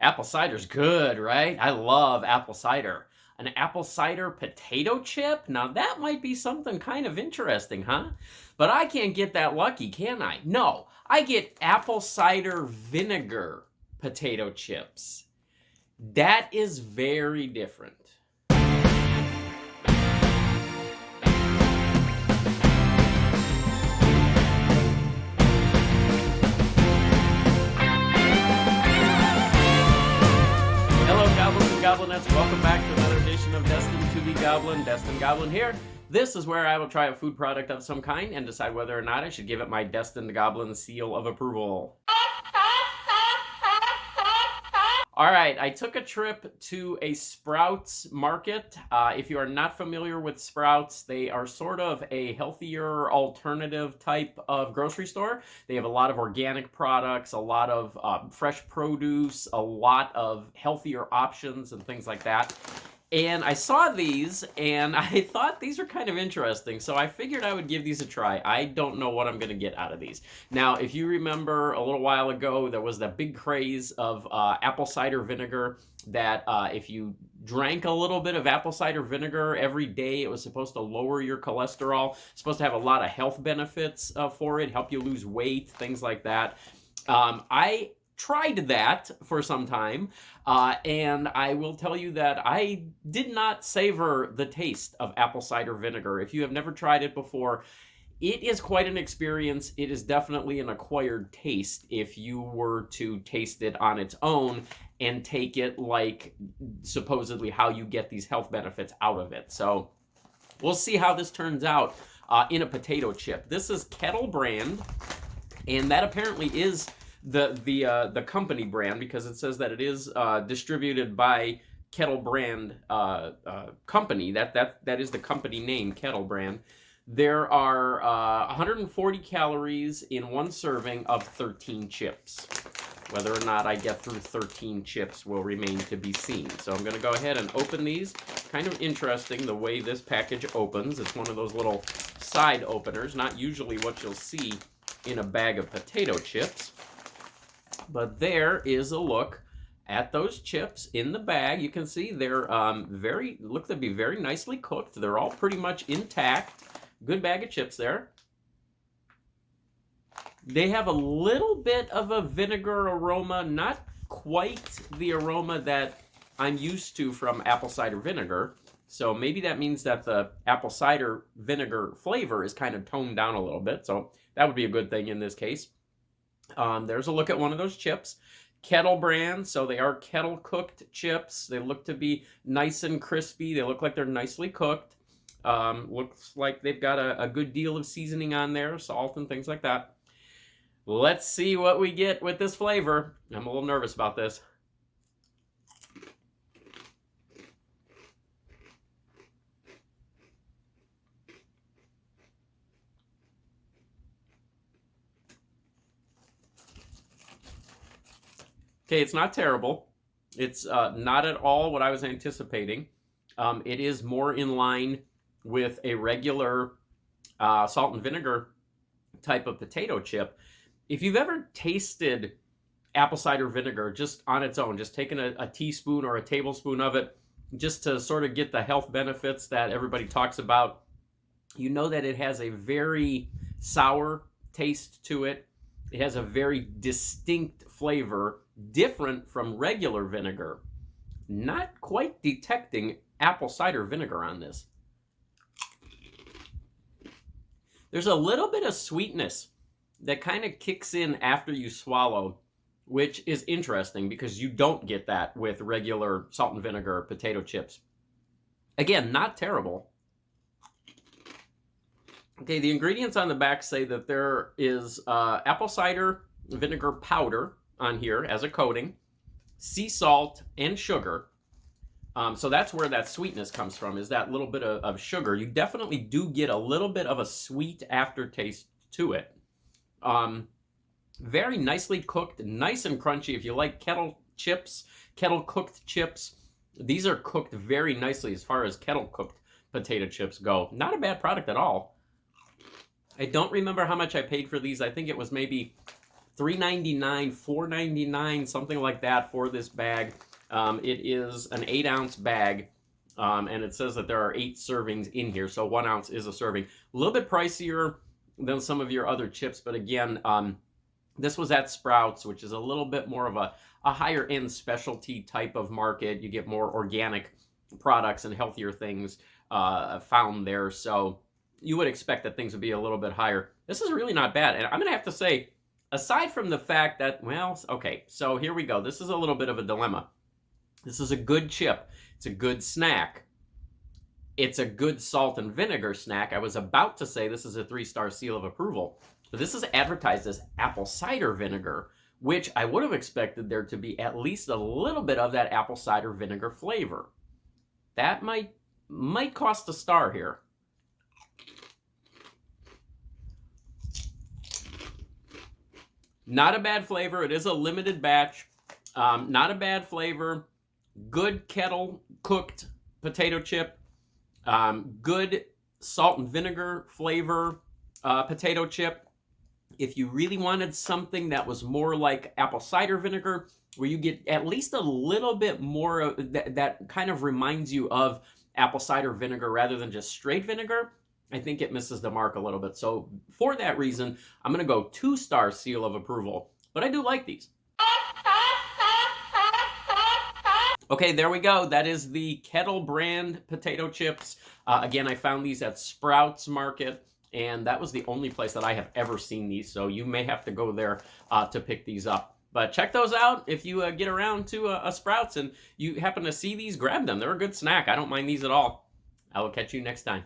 Apple cider's good, right? I love apple cider. An apple cider potato chip? Now that might be something kind of interesting, huh? But I can't get that lucky, can I? No, I get apple cider vinegar potato chips. That is very different. Hello, Goblins and Goblinettes. Welcome back to another edition of Destined to be Goblin. Destined Goblin here. This is where I will try a food product of some kind and decide whether or not I should give it my Destined Goblin seal of approval. All right, I took a trip to a Sprouts market. If you are not familiar with Sprouts, they are sort of a healthier alternative type of grocery store. They have a lot of organic products, a lot of fresh produce, a lot of healthier options and things like that. And I saw these and I thought these were kind of interesting, so I figured I would give these a try. I don't know what I'm going to get out of these. Now, if you remember a little while ago, there was that big craze of apple cider vinegar that if you drank a little bit of apple cider vinegar every day, it was supposed to lower your cholesterol, supposed to have a lot of health benefits for it, help you lose weight, things like that. I tried that for some time, and I will tell you that I did not savor the taste of apple cider vinegar. If you have never tried it before, it is quite an experience. It is definitely an acquired taste if you were to taste it on its own and take it like supposedly how you get these health benefits out of it. So we'll see how this turns out in a potato chip. This is Kettle Brand, and that apparently is the company brand, because it says that it is distributed by Kettle Brand company. That is the company name, Kettle Brand. There are 140 calories in one serving of 13 chips. Whether or not I get through 13 chips will remain to be seen. So I'm going to go ahead and open these. Kind of interesting the way this package opens. It's one of those little side openers, not usually what you'll see in a bag of potato chips. But there is a look at those chips in the bag. You can see they're look to be very nicely cooked. They're all pretty much intact. Good bag of chips there. They have a little bit of a vinegar aroma, not quite the aroma that I'm used to from apple cider vinegar. So maybe that means that the apple cider vinegar flavor is kind of toned down a little bit. So that would be a good thing in this case. There's a look at one of those chips. Kettle Brand, so they are kettle cooked chips. They look to be nice and crispy. They look like they're nicely cooked. Looks like they've got a good deal of seasoning on there, salt and things like that. Let's see what we get with this flavor. I'm a little nervous about this. Okay, it's not terrible. It's not at all what I was anticipating. It is more in line with a regular salt and vinegar type of potato chip. If you've ever tasted apple cider vinegar just on its own, just taking a teaspoon or a tablespoon of it, just to sort of get the health benefits that everybody talks about, you know that it has a very sour taste to it. It has a very distinct flavor, different from regular vinegar. Not quite detecting apple cider vinegar on this. There's a little bit of sweetness that kind of kicks in after you swallow, which is interesting because you don't get that with regular salt and vinegar potato chips. Again, not terrible. Okay, the ingredients on the back say that there is apple cider vinegar powder on here as a coating, sea salt, and sugar. So that's where that sweetness comes from, is that little bit of sugar. You definitely do get a little bit of a sweet aftertaste to it. Very nicely cooked, nice and crunchy. If you like kettle cooked chips, these are cooked very nicely as far as kettle cooked potato chips go. Not a bad product at all. I don't remember how much I paid for these. I think it was maybe $3.99, $4.99, something like that for this bag. It is an 8-ounce bag, and it says that there are 8 servings in here, so 1 ounce is a serving. A little bit pricier than some of your other chips, but again, this was at Sprouts, which is a little bit more of a higher end specialty type of market. You get more organic products and healthier things found there, so you would expect that things would be a little bit higher. This is really not bad, and I'm gonna have to say, aside from the fact that, well, okay, so here we go. This is a little bit of a dilemma. This is a good chip. It's a good snack. It's a good salt and vinegar snack. I was about to say this is a 3-star seal of approval, but this is advertised as apple cider vinegar, which I would have expected there to be at least a little bit of that apple cider vinegar flavor. That might cost a star here. Not a bad flavor. It is a limited batch. Not a bad flavor. Good kettle cooked potato chip. Good salt and vinegar flavor potato chip. If you really wanted something that was more like apple cider vinegar, where you get at least a little bit more that kind of reminds you of apple cider vinegar rather than just straight vinegar, I think it misses the mark a little bit. So for that reason, I'm going to go 2-star seal of approval. But I do like these. Okay, there we go. That is the Kettle Brand potato chips. Again, I found these at Sprouts Market, and that was the only place that I have ever seen these. So you may have to go there to pick these up. But check those out. If you get around to a Sprouts and you happen to see these, grab them. They're a good snack. I don't mind these at all. I will catch you next time.